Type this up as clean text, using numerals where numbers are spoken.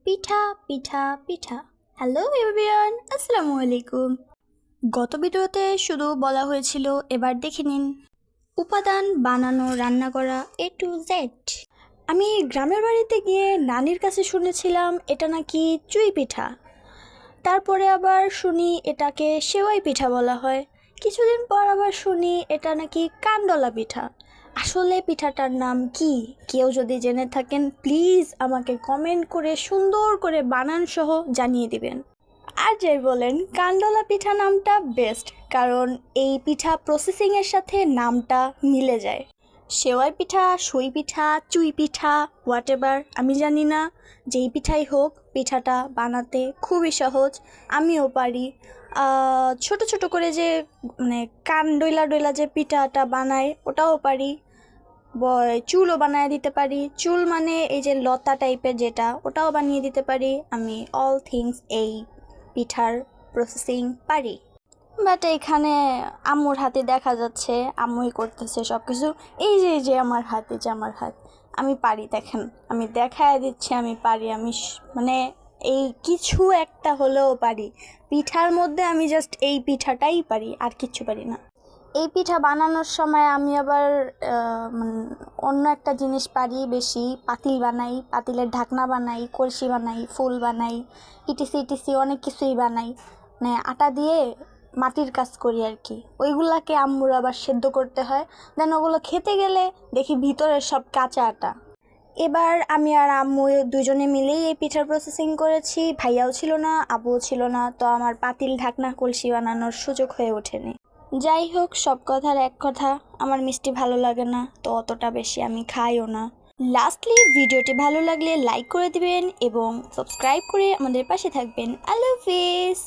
পিঠা পিঠা পিঠা। Hello everyone, আসসালামু আলাইকুম। গত ভিডিওতে শুধু বলা হয়েছিল, এবার দেখে নিন উপাদান, বানানো, রান্না করা A to Z। আমি গ্রামের বাড়িতে গিয়ে নানির কাছে শুনেছিলাম এটা নাকি চুই পিঠা, তারপরে আবার শুনি এটাকে সেওয়াই পিঠা বলা হয়, কিছুদিন পর আবার শুনি এটা নাকি কানডলা পিঠা। আসলে পিঠাটার নাম কি? কেউ যদি জেনে থাকেন প্লিজ আমাকে কমেন্ট করে সুন্দর করে বানান সহ জানিয়ে দিবেন। আর যাই বলেন, কানডলা পিঠা নামটা বেস্ট, কারণ এই পিঠা প্রসেসিংয়ের সাথে নামটা মিলে যায়। সেওয়াই পিঠা, সই পিঠা, চুই পিঠা, হোয়াট এভার আমি জানি না, যেই পিঠাই হোক পিঠাটা বানাতে খুবই সহজ, আমিও পারি। ছোট ছোট করে যে মানে কান ডইলা ডইলা যে পিঠাটা বানায় ওটাও পারি, চুলও বানিয়ে দিতে পারি। চুল মানে এই যে লতা টাইপের যেটা, ওটাও বানিয়ে দিতে পারি। আমি অল থিংস এই পিঠার প্রসেসিং পারি। বাট এখানে আম্মুর হাতে দেখা যাচ্ছে আম্মুই করতেছে সব কিছু। এই যে আমার হাত আমি পারি, দেখেন আমি দেখায় দিচ্ছি আমি পারি। আমি মানে এই কিছু একটা হলেও পারি পিঠার মধ্যে। আমি জাস্ট এই পিঠাটাই পারি, আর কিচ্ছু পারি না। এই পিঠা বানানোর সময় আমি আবার অন্য একটা জিনিস পারি বেশি, পাতিল বানাই, পাতিলের ঢাকনা বানাই, কলসি বানাই, ফুল বানাই, ইটিসি ইটিসি অনেক কিছুই বানাই। মানে আটা দিয়ে মাটির কাজ করি আর কি। ওইগুলাকে আম্মুর আবার সেদ্ধ করতে হয়, দেন ওগুলো খেতে গেলে দেখি ভিতরের সব কাঁচা আটা। এবার আমি আর আম্মু দুজনে মিলেই এই পিঠার প্রসেসিং করেছি। ভাইয়াও ছিল না, আব্বুও ছিল না, তো আমার পাতিল ঢাকনা কলসি বানানোর সুযোগ হয়ে ওঠেনি। যাই হোক, সব কথার এক কথা, আমার মিষ্টি ভালো লাগে না, তো অতটা বেশি আমি খাইও না। লাস্টলি ভিডিওটি ভালো লাগলে লাইক করে দিবেন এবং সাবস্ক্রাইব করে আমাদের পাশে থাকবেন। আল্লাহ হাফিজ।